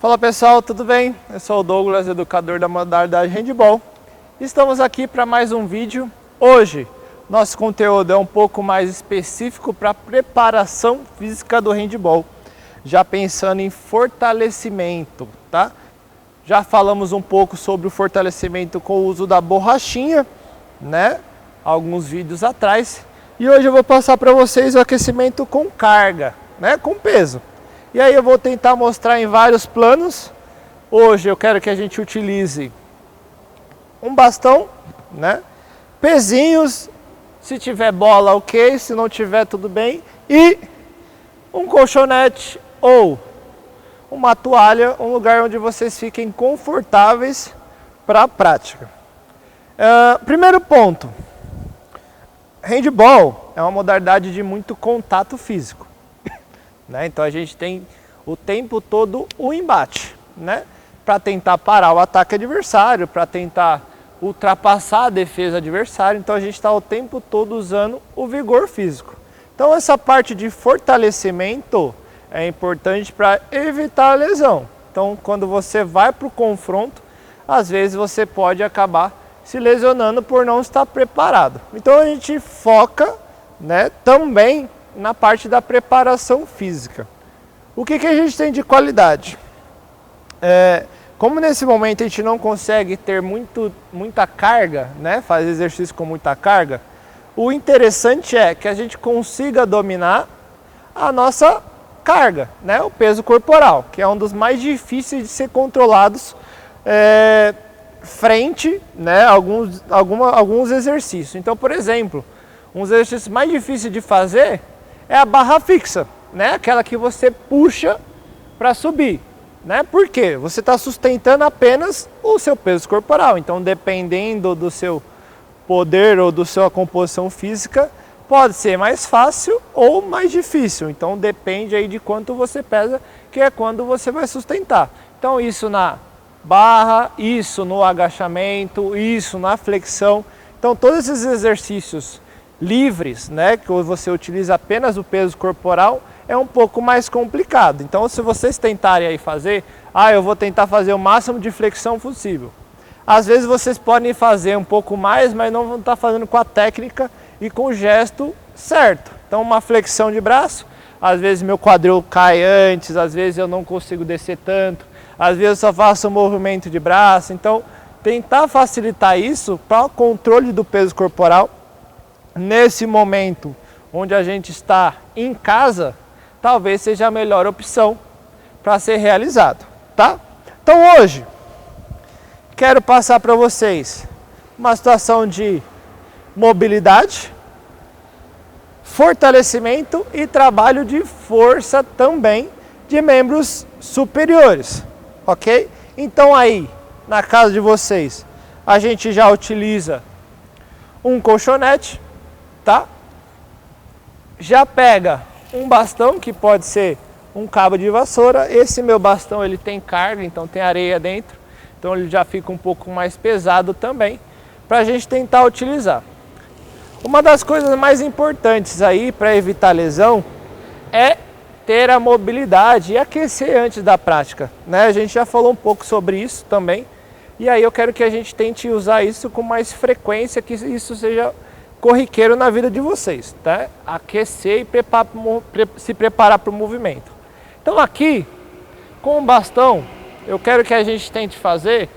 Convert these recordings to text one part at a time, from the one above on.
Fala pessoal, tudo bem? Eu sou o Douglas, educador da modalidade Handball. Estamos aqui para mais um vídeo. Hoje, nosso conteúdo é um pouco mais específico para a preparação física do handball. Já pensando em fortalecimento, tá? Já falamos um pouco sobre o fortalecimento com o uso da borrachinha, né? Alguns vídeos atrás. E hoje eu vou passar para vocês o aquecimento com carga, né? Com peso. E aí eu vou tentar mostrar em vários planos. Hoje eu quero que a gente utilize um bastão, né? Pezinhos, se tiver bola ok, se não tiver tudo bem. E um colchonete ou uma toalha, um lugar onde vocês fiquem confortáveis para a prática. Primeiro ponto, handball é uma modalidade de muito contato físico, né? Então a gente tem o tempo todo o embate, né? Para tentar parar o ataque adversário, para tentar ultrapassar a defesa adversária. Então a gente está o tempo todo usando o vigor físico. Então essa parte de fortalecimento é importante para evitar a lesão. Então quando você vai para o confronto, às vezes você pode acabar se lesionando por não estar preparado. Então a gente foca, né, também na parte da preparação física. O que a gente tem de qualidade? Como nesse momento a gente não consegue ter muita carga, né, fazer exercício com muita carga, o interessante é que a gente consiga dominar a nossa carga, né, o peso corporal, que é um dos mais difíceis de ser controlados frente, né, alguns exercícios. Então, por exemplo, um exercício mais difícil de fazer é a barra fixa, né? Aquela que você puxa para subir, né? Por quê? Você está sustentando apenas o seu peso corporal. Então, dependendo do seu poder ou da sua composição física, pode ser mais fácil ou mais difícil. Então, depende aí de quanto você pesa, que é quando você vai sustentar. Então, isso na barra, isso no agachamento, isso na flexão. Então, todos esses exercícios livres, né, que você utiliza apenas o peso corporal, é um pouco mais complicado. Então, se vocês tentarem aí fazer, eu vou tentar fazer o máximo de flexão possível. Às vezes vocês podem fazer um pouco mais, mas não vão estar fazendo com a técnica e com o gesto certo. Então, uma flexão de braço, às vezes meu quadril cai antes, às vezes eu não consigo descer tanto, às vezes eu só faço um movimento de braço. Então, tentar facilitar isso para o controle do peso corporal nesse momento onde a gente está em casa, talvez seja a melhor opção para ser realizado, tá? Então hoje quero passar para vocês uma situação de mobilidade, fortalecimento e trabalho de força também de membros superiores, ok? Então aí, na casa de vocês, a gente já utiliza um colchonete, tá? Já pega um bastão, que pode ser um cabo de vassoura. Esse meu bastão, ele tem carga, então tem areia dentro, então ele já fica um pouco mais pesado também, para a gente tentar utilizar. Uma das coisas mais importantes aí para evitar lesão é ter a mobilidade e aquecer antes da prática, né? A gente já falou um pouco sobre isso também, e aí eu quero que a gente tente usar isso com mais frequência, que isso seja corriqueiro na vida de vocês, tá? Aquecer e se preparar para o movimento. Então aqui, com o bastão, eu quero que a gente tente fazer,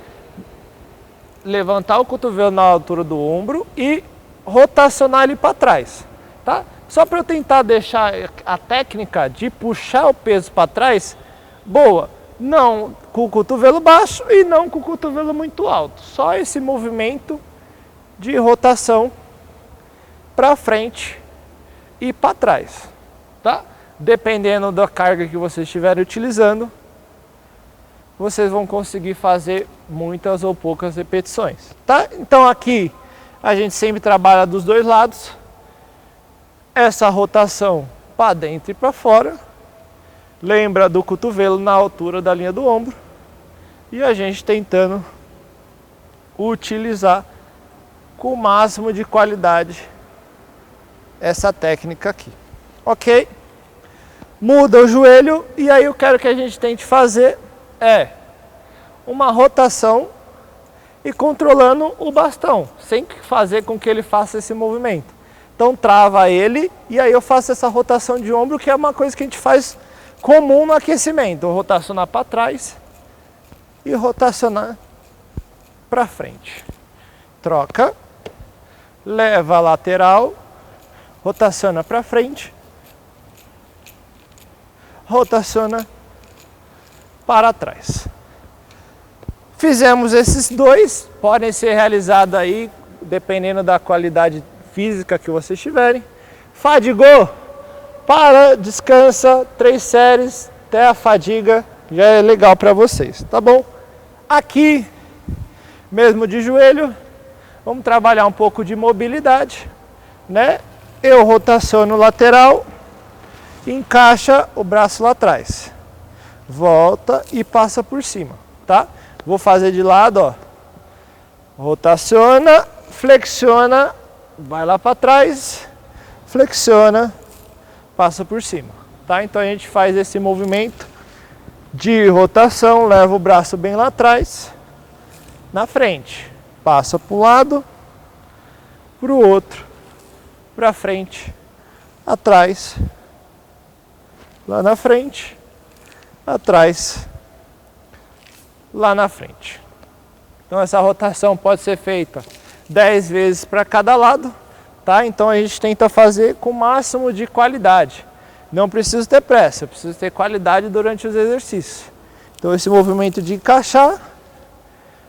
levantar o cotovelo na altura do ombro e rotacionar ele para trás, tá? Só para eu tentar deixar a técnica de puxar o peso para trás boa, não com o cotovelo baixo e não com o cotovelo muito alto, só esse movimento de rotação para frente e para trás, tá? Dependendo da carga que vocês estiverem utilizando, vocês vão conseguir fazer muitas ou poucas repetições, tá? Então aqui a gente sempre trabalha dos dois lados, essa rotação para dentro e para fora, lembra do cotovelo na altura da linha do ombro, e a gente tentando utilizar com o máximo de qualidade essa técnica aqui, ok? Muda o joelho e aí eu quero que a gente tente fazer é uma rotação e controlando o bastão, sem fazer com que ele faça esse movimento. Então trava ele e aí eu faço essa rotação de ombro, que é uma coisa que a gente faz comum no aquecimento. Eu rotacionar para trás e rotacionar para frente. Troca, leva a lateral, rotaciona para frente, rotaciona para trás. Fizemos esses dois, podem ser realizados aí, dependendo da qualidade física que vocês tiverem. Fadigou, para, descansa, 3 séries, até a fadiga, já é legal para vocês, tá bom? Aqui, mesmo de joelho, vamos trabalhar um pouco de mobilidade, né? Eu rotaciono lateral, encaixa o braço lá atrás, volta e passa por cima, tá? Vou fazer de lado, ó. Rotaciona, flexiona, vai lá para trás, flexiona, passa por cima, tá? Então a gente faz esse movimento de rotação, leva o braço bem lá atrás, na frente, passa para um lado, para o outro, para frente, atrás, lá na frente, atrás, lá na frente. Então essa rotação pode ser feita 10 vezes para cada lado, tá? Então a gente tenta fazer com o máximo de qualidade. Não preciso ter pressa, eu preciso ter qualidade durante os exercícios. Então esse movimento de encaixar,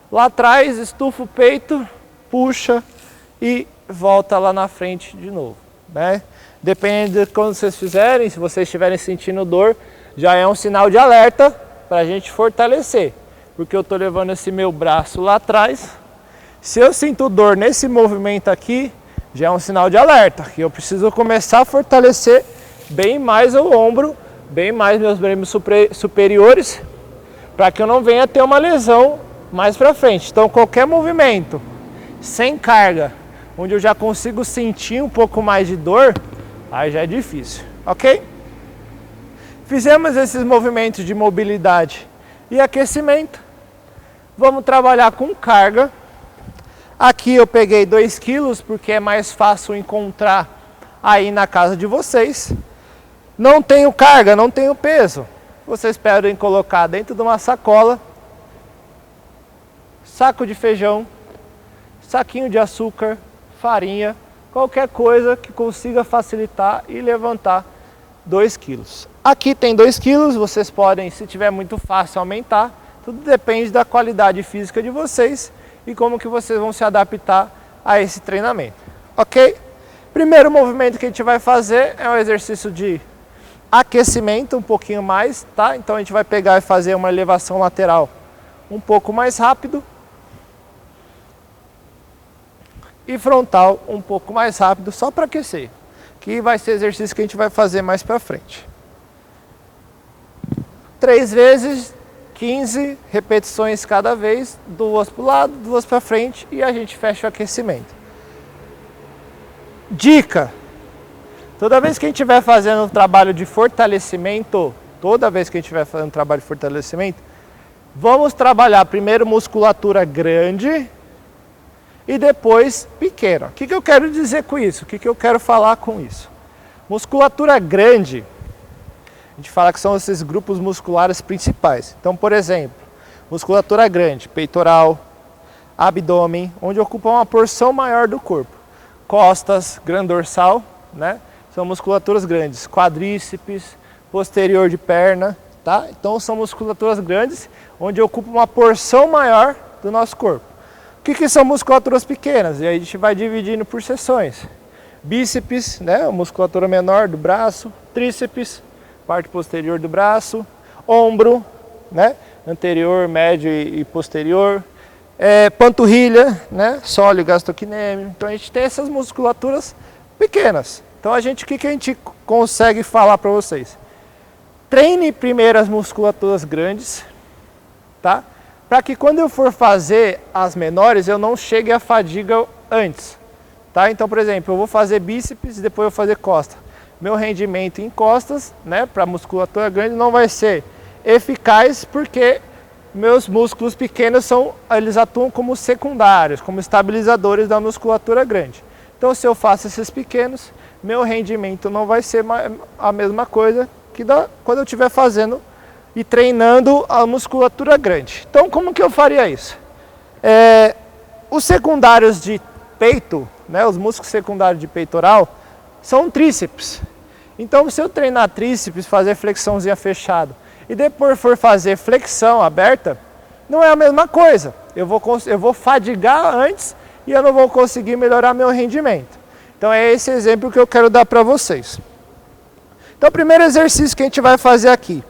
lá atrás, estufa o peito, puxa e volta lá na frente de novo, né? Depende de quando vocês fizerem, se vocês estiverem sentindo dor, já é um sinal de alerta para a gente fortalecer. Porque eu estou levando esse meu braço lá atrás. Se eu sinto dor nesse movimento aqui, já é um sinal de alerta, que eu preciso começar a fortalecer bem mais o ombro, bem mais meus membros superiores, para que eu não venha ter uma lesão mais para frente. Então qualquer movimento sem carga, onde eu já consigo sentir um pouco mais de dor, aí já é difícil, ok? Fizemos esses movimentos de mobilidade e aquecimento. Vamos trabalhar com carga. Aqui eu peguei 2 quilos, porque é mais fácil encontrar aí na casa de vocês. Não tenho carga, não tenho peso. Vocês podem colocar dentro de uma sacola, saco de feijão, saquinho de açúcar, farinha, qualquer coisa que consiga facilitar e levantar 2 quilos. Aqui tem 2 quilos, vocês podem, se tiver muito fácil, aumentar. Tudo depende da qualidade física de vocês e como que vocês vão se adaptar a esse treinamento, ok? Primeiro movimento que a gente vai fazer é um exercício de aquecimento, um pouquinho mais, tá? Então a gente vai pegar e fazer uma elevação lateral um pouco mais rápido e frontal um pouco mais rápido, só para aquecer, que vai ser exercício que a gente vai fazer mais para frente. 3 vezes, 15 repetições cada vez, 2 para o lado, 2 para frente e a gente fecha o aquecimento. Dica: toda vez que a gente estiver fazendo um trabalho de fortalecimento, vamos trabalhar primeiro musculatura grande e depois pequena. O que eu quero dizer com isso? O que eu quero falar com isso? Musculatura grande, a gente fala que são esses grupos musculares principais. Então, por exemplo, musculatura grande, peitoral, abdômen, onde ocupa uma porção maior do corpo. Costas, grande dorsal, né? São musculaturas grandes. Quadríceps, posterior de perna, tá? Então são musculaturas grandes, onde ocupa uma porção maior do nosso corpo. O que são musculaturas pequenas? E aí a gente vai dividindo por seções. Bíceps, né? A musculatura menor do braço, tríceps, parte posterior do braço, ombro, né? Anterior, médio e posterior, panturrilha, né? Sólio, gastrocnêmio. Então a gente tem essas musculaturas pequenas. Então o que a gente consegue falar para vocês? Treine primeiro as musculaturas grandes, tá? Para que quando eu for fazer as menores, eu não chegue à fadiga antes, tá? Então, por exemplo, eu vou fazer bíceps e depois eu vou fazer costa. Meu rendimento em costas, né, para musculatura grande não vai ser eficaz, porque meus músculos pequenos eles atuam como secundários, como estabilizadores da musculatura grande. Então, se eu faço esses pequenos, meu rendimento não vai ser a mesma coisa que quando eu estiver fazendo e treinando a musculatura grande. Então, como que eu faria isso? Os secundários de peito, né, os músculos secundários de peitoral, são tríceps. Então, se eu treinar tríceps, fazer flexãozinha fechada e depois for fazer flexão aberta, não é a mesma coisa. Eu vou fadigar antes e eu não vou conseguir melhorar meu rendimento. Então é esse exemplo que eu quero dar para vocês. Então o primeiro exercício que a gente vai fazer aqui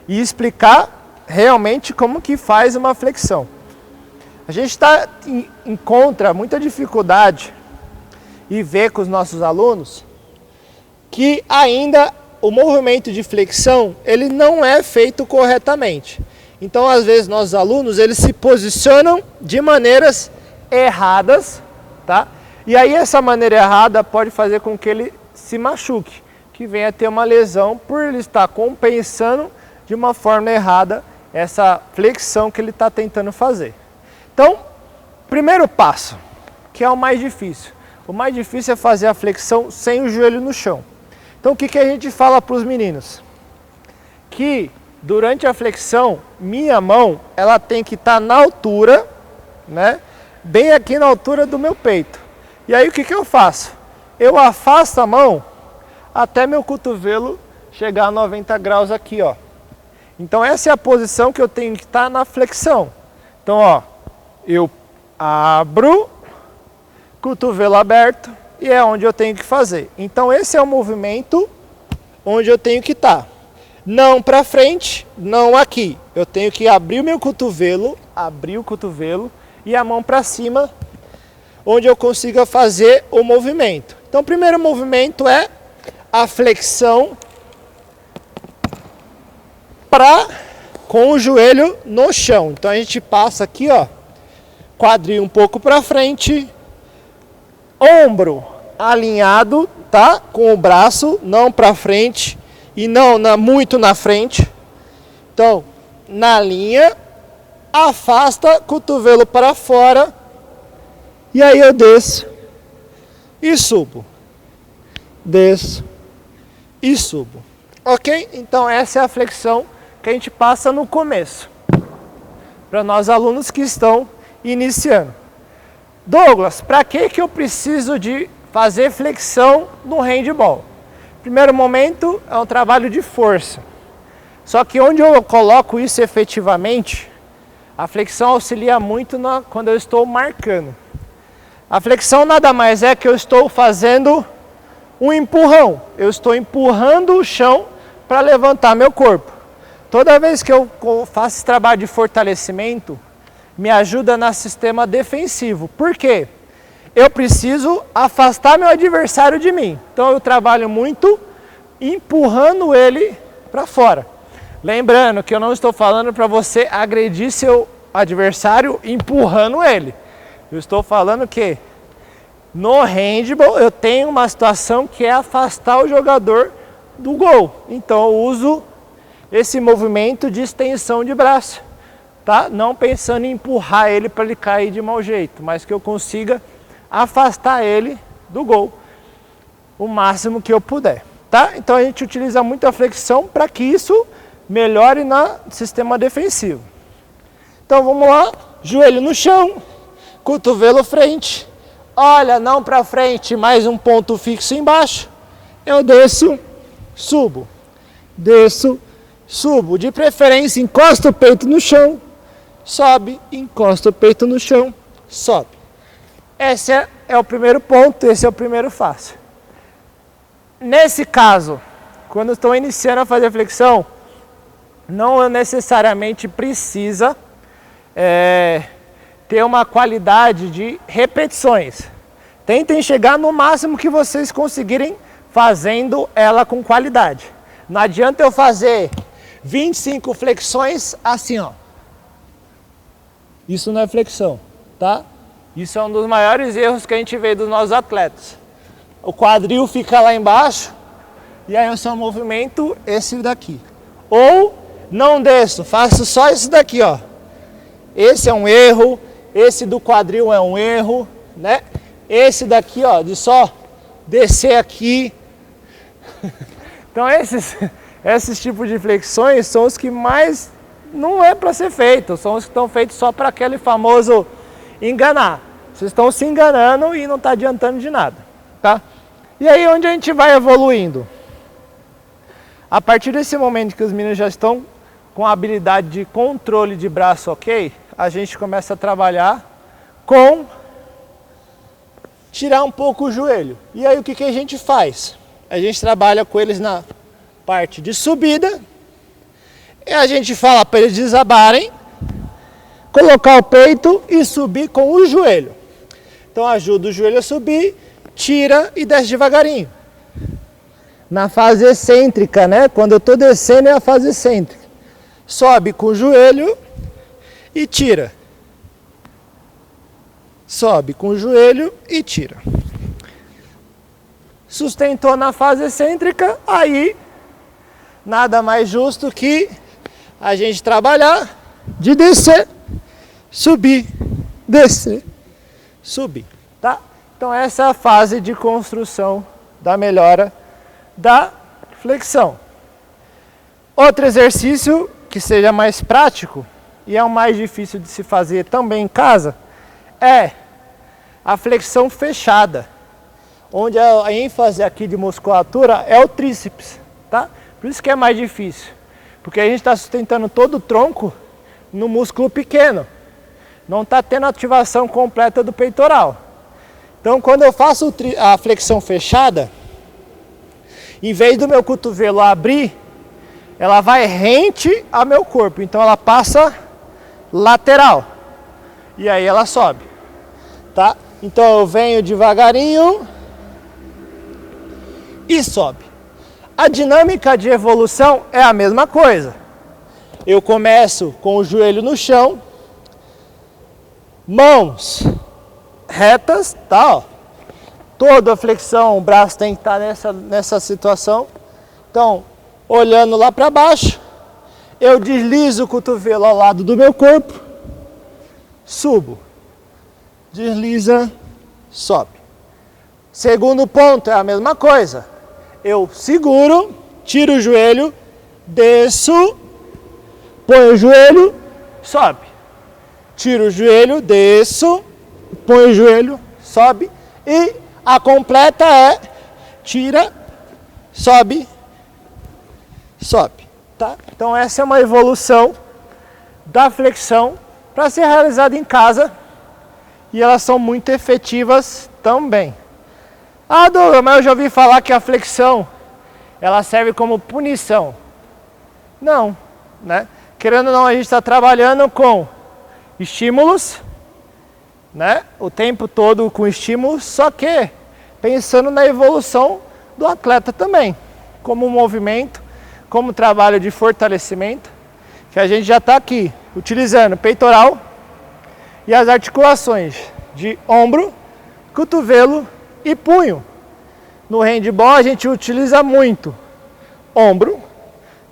e explicar realmente como que faz uma flexão. A gente encontra muita dificuldade e vê com os nossos alunos que ainda o movimento de flexão ele não é feito corretamente. Então às vezes nossos alunos eles se posicionam de maneiras erradas, tá? E aí essa maneira errada pode fazer com que ele se machuque, que venha a ter uma lesão por ele estar compensando de uma forma errada essa flexão que ele está tentando fazer. Então, primeiro passo, que é o mais difícil. O mais difícil é fazer a flexão sem o joelho no chão. Então o que a gente fala para os meninos? Que durante a flexão, minha mão ela tem que estar na altura, né? Bem aqui na altura do meu peito. E aí o que eu faço? Eu afasto a mão até meu cotovelo chegar a 90 graus aqui, ó. Então essa é a posição que eu tenho que estar na flexão. Então, ó, eu abro, cotovelo aberto, e é onde eu tenho que fazer. Então esse é o movimento onde eu tenho que estar. Não para frente, não aqui. Eu tenho que abrir o meu cotovelo, e a mão para cima, onde eu consiga fazer o movimento. Então o primeiro movimento é a flexão com o joelho no chão. Então a gente passa aqui, ó, quadril um pouco para frente, ombro alinhado, tá? Com o braço não para frente e não muito na frente. Então, na linha, afasta cotovelo para fora e aí eu desço e subo. Desço e subo. Ok? Então essa é a flexão que a gente passa no começo. Para nós alunos que estão iniciando. Douglas, para que eu preciso de fazer flexão no handball? Primeiro momento é um trabalho de força. Só que onde eu coloco isso efetivamente, a flexão auxilia muito quando eu estou marcando. A flexão nada mais é que eu estou fazendo um empurrão. Eu estou empurrando o chão para levantar meu corpo. Toda vez que eu faço esse trabalho de fortalecimento, me ajuda no sistema defensivo. Por quê? Eu preciso afastar meu adversário de mim. Então eu trabalho muito empurrando ele para fora. Lembrando que eu não estou falando para você agredir seu adversário empurrando ele. Eu estou falando que no handball eu tenho uma situação que é afastar o jogador do gol. Então eu uso esse movimento de extensão de braço, tá? Não pensando em empurrar ele para ele cair de mau jeito, mas que eu consiga afastar ele do gol o máximo que eu puder, tá? Então a gente utiliza muito a flexão para que isso melhore no sistema defensivo. Então vamos lá, joelho no chão, cotovelo frente, olha, não para frente, mais um ponto fixo embaixo, eu desço, subo, desço, subo, de preferência encosta o peito no chão, sobe, encosta o peito no chão, sobe. Esse é o primeiro ponto, esse é o primeiro fácil. Nesse caso, quando estou iniciando a fazer flexão, não necessariamente precisa ter uma qualidade de repetições. Tentem chegar no máximo que vocês conseguirem fazendo ela com qualidade. Não adianta eu fazer 25 flexões assim, ó. Isso não é flexão, tá? Isso é um dos maiores erros que a gente vê dos nossos atletas. O quadril fica lá embaixo e aí eu só movimento esse daqui. Ou não desço, faço só isso daqui, ó. Esse é um erro, esse do quadril é um erro, né? Esse daqui, ó, de só descer aqui. Então esses tipos de flexões são os que mais não é para ser feito, são os que estão feitos só para aquele famoso enganar. Vocês estão se enganando e não está adiantando de nada, tá? E aí onde a gente vai evoluindo? A partir desse momento que os meninos já estão com a habilidade de controle de braço ok, a gente começa a trabalhar com tirar um pouco o joelho. E aí o que a gente faz? A gente trabalha com eles na parte de subida e a gente fala para eles desabarem, colocar o peito e subir com o joelho. Então ajuda o joelho a subir, tira e desce devagarinho. Na fase excêntrica, né? Quando eu estou descendo é a fase excêntrica. Sobe com o joelho e tira. Sobe com o joelho e tira. Sustentou na fase excêntrica, aí nada mais justo que a gente trabalhar de descer, subir, descer, subir, tá? Então essa é a fase de construção da melhora da flexão. Outro exercício que seja mais prático e é o mais difícil de se fazer também em casa é a flexão fechada, onde a ênfase aqui de musculatura é o tríceps, tá? Por isso que é mais difícil, porque a gente está sustentando todo o tronco no músculo pequeno, não está tendo ativação completa do peitoral. Então quando eu faço a flexão fechada, em vez do meu cotovelo abrir, ela vai rente ao meu corpo, então ela passa lateral e aí ela sobe, tá? Então eu venho devagarinho e sobe. A dinâmica de evolução é a mesma coisa. Eu começo com o joelho no chão, mãos retas, tá? Ó. Toda a flexão, o braço tem que estar nessa situação. Então, olhando lá para baixo, eu deslizo o cotovelo ao lado do meu corpo, subo, desliza, sobe. Segundo ponto é a mesma coisa. Eu seguro, tiro o joelho, desço, ponho o joelho, sobe. Tiro o joelho, desço, ponho o joelho, sobe. E a completa é tira, sobe, sobe. Tá? Então essa é uma evolução da flexão para ser realizada em casa e elas são muito efetivas também. Ah, Douglas, mas eu já ouvi falar que a flexão ela serve como punição. Não, né? Querendo ou não, a gente está trabalhando com estímulos, né? O tempo todo com estímulos, só que pensando na evolução do atleta também, como movimento, como trabalho de fortalecimento, que a gente já está aqui utilizando peitoral e as articulações de ombro, cotovelo e punho. No handball a gente utiliza muito ombro,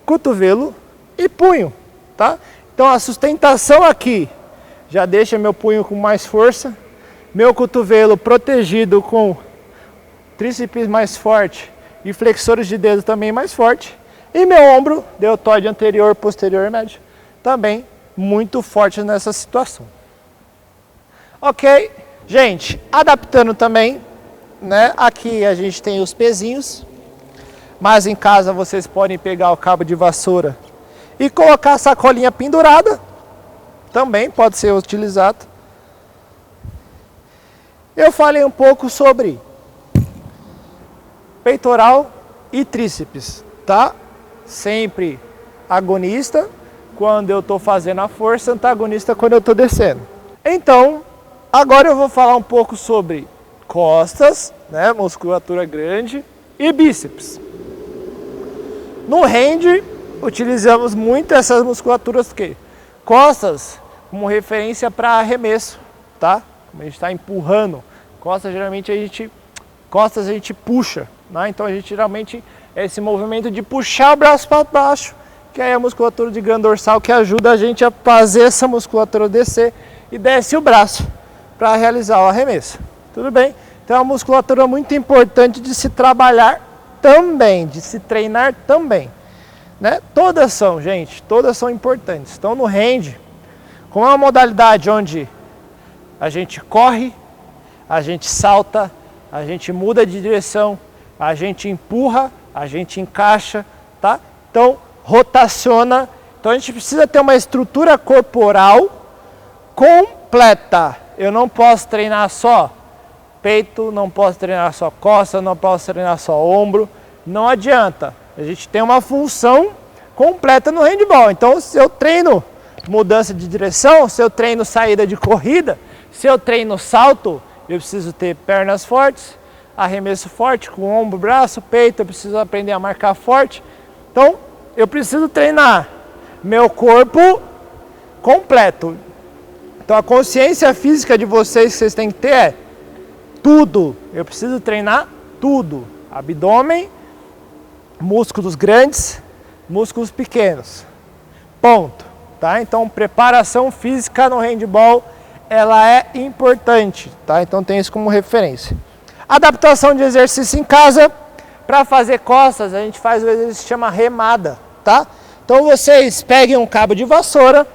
cotovelo e punho, tá? Então a sustentação aqui já deixa meu punho com mais força, meu cotovelo protegido com tríceps mais forte e flexores de dedo também mais forte, e meu ombro, deltoide anterior, posterior e médio, também muito forte nessa situação. Ok, gente, adaptando também, né? Aqui a gente tem os pezinhos, mas em casa vocês podem pegar o cabo de vassoura e colocar a sacolinha pendurada, também pode ser utilizado. Eu falei um pouco sobre peitoral e tríceps, tá? Sempre agonista quando eu estou fazendo a força, antagonista quando eu estou descendo. Então, agora eu vou falar um pouco sobre costas, né, musculatura grande, e bíceps. No hand, utilizamos muito essas musculaturas que costas como referência para arremesso, tá? Como a gente está empurrando, costas geralmente a gente puxa, né? Então a gente geralmente é esse movimento de puxar o braço para baixo que aí é a musculatura de grande dorsal que ajuda a gente a fazer essa musculatura descer e desce o braço para realizar o arremesso. Tudo bem? Então é uma musculatura muito importante de se trabalhar também, de se treinar também. Né? Todas são, gente, todas são importantes. Então no hand, como é uma modalidade onde a gente corre, a gente salta, a gente muda de direção, a gente empurra, a gente encaixa, tá? Então rotaciona. Então a gente precisa ter uma estrutura corporal completa. Eu não posso treinar só peito, não posso treinar só costa, não posso treinar só ombro. Não adianta. A gente tem uma função completa no handball. Então se eu treino mudança de direção, se eu treino saída de corrida, se eu treino salto, eu preciso ter pernas fortes, arremesso forte com ombro, braço, peito, eu preciso aprender a marcar forte. Então eu preciso treinar meu corpo completo. Então a consciência física de vocês que vocês têm que ter é tudo. Eu preciso treinar tudo. Abdômen, músculos grandes, músculos pequenos. Ponto. Tá? Então preparação física no handball, ela é importante. Tá? Então tem isso como referência. Adaptação de exercício em casa. Para fazer costas, a gente faz o exercício que chama remada. Tá? Então vocês peguem um cabo de vassoura,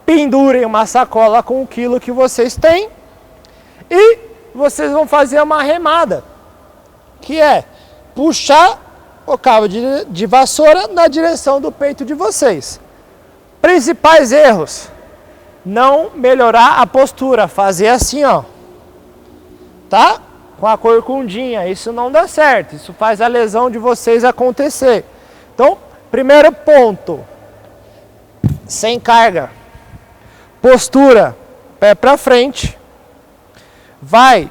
pendurem uma sacola com o quilo que vocês têm e vocês vão fazer uma remada, que é puxar o cabo de vassoura na direção do peito de vocês. Principais erros: não melhorar a postura, fazer assim, ó, tá? Com a corcundinha, isso não dá certo, isso faz a lesão de vocês acontecer. Então, primeiro ponto, sem carga, postura, pé para frente, vai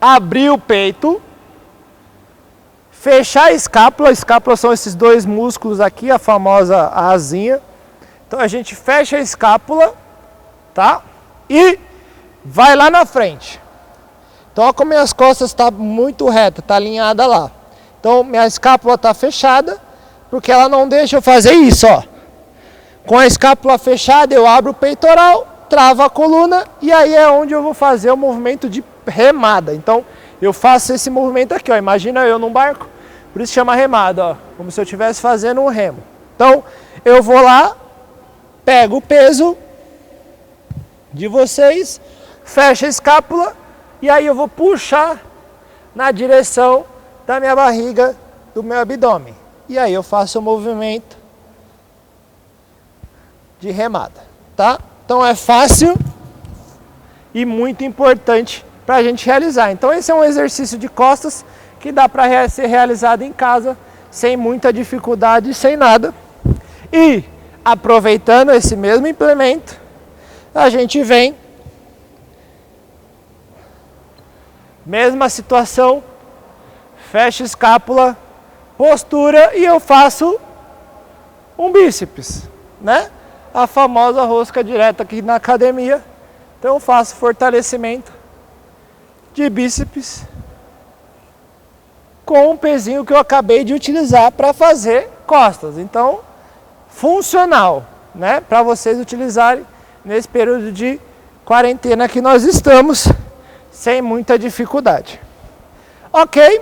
abrir o peito, fechar a escápula são esses dois músculos aqui, a famosa asinha. Então a gente fecha a escápula, tá? E vai lá na frente. Então olha como minhas costas estão muito retas, tá alinhada lá. Então minha escápula está fechada, porque ela não deixa eu fazer isso, ó. Com a escápula fechada eu abro o peitoral, travo a coluna e aí é onde eu vou fazer o movimento de remada. Então eu faço esse movimento aqui, ó. Imagina eu num barco, por isso chama remada, ó, como se eu estivesse fazendo um remo. Então eu vou lá, pego o peso de vocês, fecho a escápula e aí eu vou puxar na direção da minha barriga, do meu abdômen. E aí eu faço o movimento de remada, tá? Então é fácil e muito importante para a gente realizar. Então esse é um exercício de costas que dá para ser realizado em casa sem muita dificuldade, sem nada. E aproveitando esse mesmo implemento, a gente vem, mesma situação, fecha a escápula, postura e eu faço um bíceps, né? A famosa rosca direta aqui na academia. Então eu faço fortalecimento de bíceps com o pezinho que eu acabei de utilizar para fazer costas. Então, funcional, né? Para vocês utilizarem nesse período de quarentena que nós estamos, sem muita dificuldade. Ok?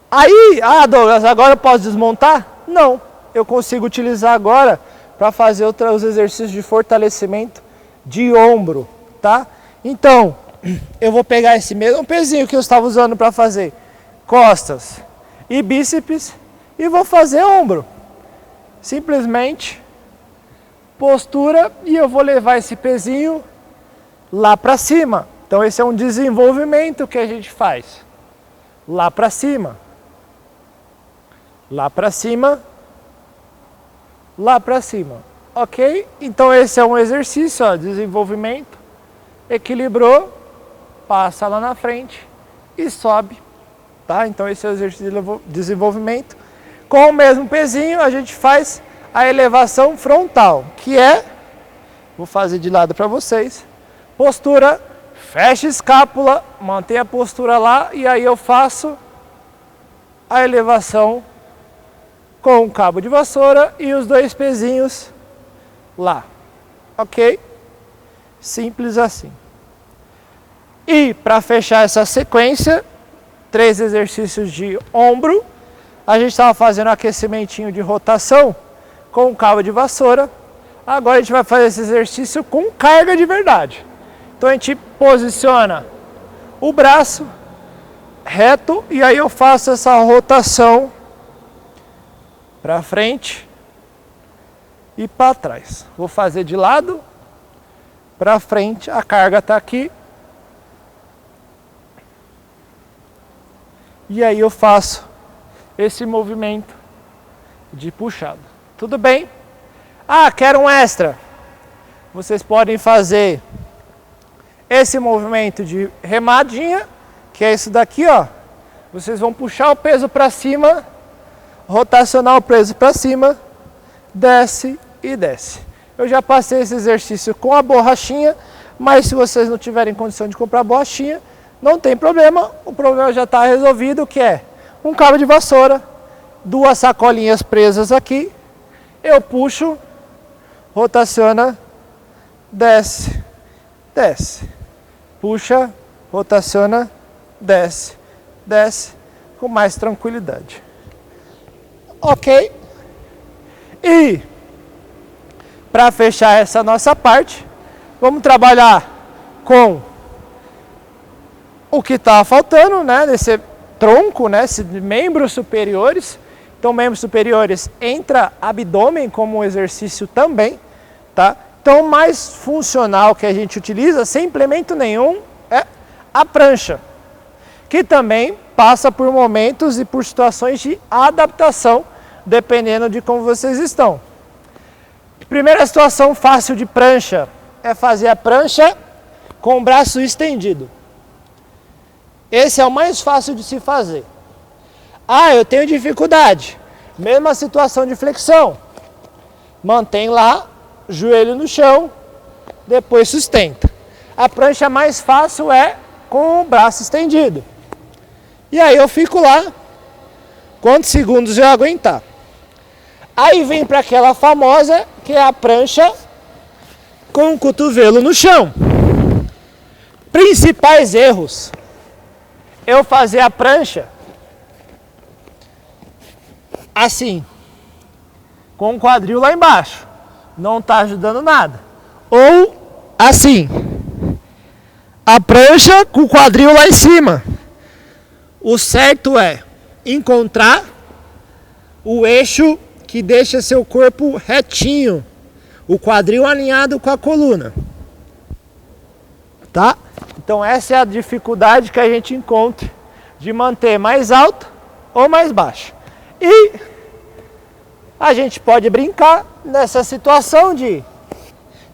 Aí, Douglas, agora eu posso desmontar? Não, eu consigo utilizar agora para fazer os exercícios de fortalecimento de ombro, tá? Então, eu vou pegar esse mesmo pezinho que eu estava usando para fazer costas e bíceps e vou fazer ombro. Simplesmente postura e eu vou levar esse pezinho lá para cima. Então esse é um desenvolvimento que a gente faz. Lá para cima. Lá para cima. Lá para cima. Ok? Então esse é um exercício, ó, desenvolvimento. Equilibrou, passa lá na frente e sobe. Tá? Então esse é o exercício de desenvolvimento. Com o mesmo pezinho a gente faz a elevação frontal, que é, vou fazer de lado para vocês, postura, fecha a escápula, mantém a postura lá e aí eu faço a elevação com o cabo de vassoura e os 2 pezinhos lá, ok? Simples assim. E para fechar essa sequência, 3 exercícios de ombro. A gente estava fazendo um aquecimentinho de rotação com o cabo de vassoura. Agora a gente vai fazer esse exercício com carga de verdade. Então a gente posiciona o braço reto e aí eu faço essa rotação para frente e para trás. Vou fazer de lado para frente, a carga está aqui. E aí eu faço esse movimento de puxada. Tudo bem? Ah, quero um extra. Vocês podem fazer esse movimento de remadinha, que é isso daqui, ó. Vocês vão puxar o peso para cima, rotacionar o peso para cima, desce e desce. Eu já passei esse exercício com a borrachinha, mas se vocês não tiverem condição de comprar borrachinha, não tem problema, o problema já está resolvido, que é um cabo de vassoura, 2 sacolinhas presas aqui, eu puxo, rotaciona, desce, desce, puxa, rotaciona, desce, desce, com mais tranquilidade. Ok? E para fechar essa nossa parte, vamos trabalhar com o que está faltando, né, nesse tronco, né, esses membros superiores. Então, membros superiores entra abdômen como um exercício também, tá? Então, o mais funcional que a gente utiliza, sem implemento nenhum, é a prancha, que também passa por momentos e por situações de adaptação, dependendo de como vocês estão. Primeira situação fácil de prancha é fazer a prancha com o braço estendido. Esse é o mais fácil de se fazer. Ah, eu tenho dificuldade. Mesma situação de flexão. Mantém lá, joelho no chão, depois sustenta. A prancha mais fácil é com o braço estendido. E aí eu fico lá, quantos segundos eu aguentar. Aí vem para aquela famosa, que é a prancha com o cotovelo no chão. Principais erros. Eu fazer a prancha assim, com o quadril lá embaixo, não está ajudando nada. Ou assim, a prancha com o quadril lá em cima. O certo é encontrar o eixo que deixa seu corpo retinho, o quadril alinhado com a coluna, tá? Então essa é a dificuldade que a gente encontra de manter mais alto ou mais baixo. E a gente pode brincar nessa situação de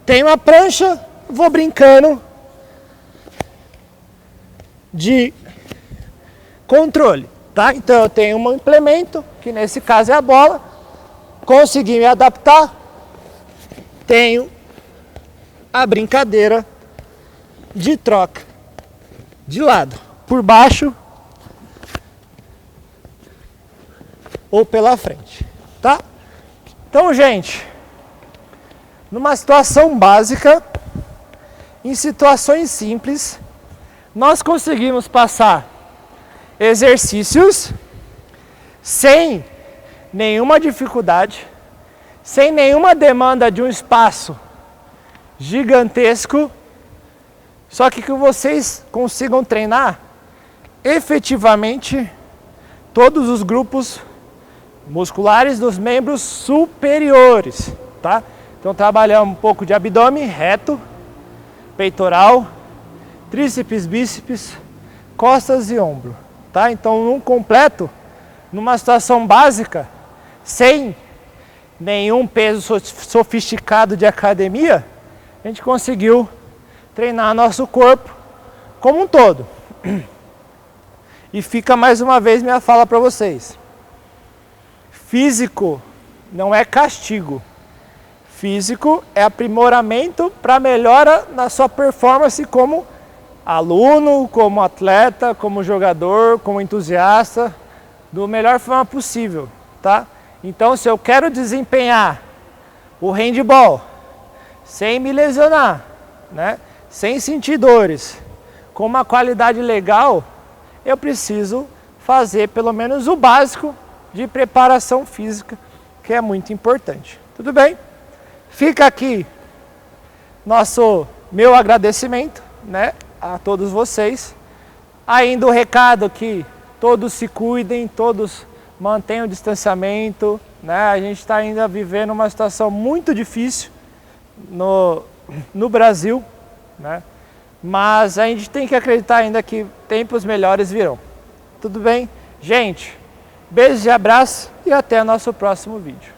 tenho a prancha, vou brincando de controle, tá? Então eu tenho um implemento, que nesse caso é a bola, consegui me adaptar, tenho a brincadeira de troca de lado, por baixo ou pela frente, tá? Então, gente, numa situação básica, em situações simples, nós conseguimos passar exercícios sem nenhuma dificuldade, sem nenhuma demanda de um espaço gigantesco, só que vocês consigam treinar efetivamente todos os grupos musculares dos membros superiores, tá? Então trabalhamos um pouco de abdômen reto, peitoral, tríceps, bíceps, costas e ombro, tá? Então num completo, numa situação básica, sem nenhum peso sofisticado de academia, a gente conseguiu treinar nosso corpo como um todo. E fica mais uma vez minha fala para vocês. Físico não é castigo. Físico é aprimoramento para melhora na sua performance como aluno, como atleta, como jogador, como entusiasta, da melhor forma possível, tá? Então, se eu quero desempenhar o handball sem me lesionar, né, sem sentir dores, com uma qualidade legal, eu preciso fazer pelo menos o básico de preparação física, que é muito importante. Tudo bem? Fica aqui meu agradecimento, né, a todos vocês. Ainda o recado que todos se cuidem, todos mantenham o distanciamento, né? A gente está ainda vivendo uma situação muito difícil no Brasil, né? Mas a gente tem que acreditar ainda que tempos melhores virão. Tudo bem? Gente, beijos e abraço e até nosso próximo vídeo.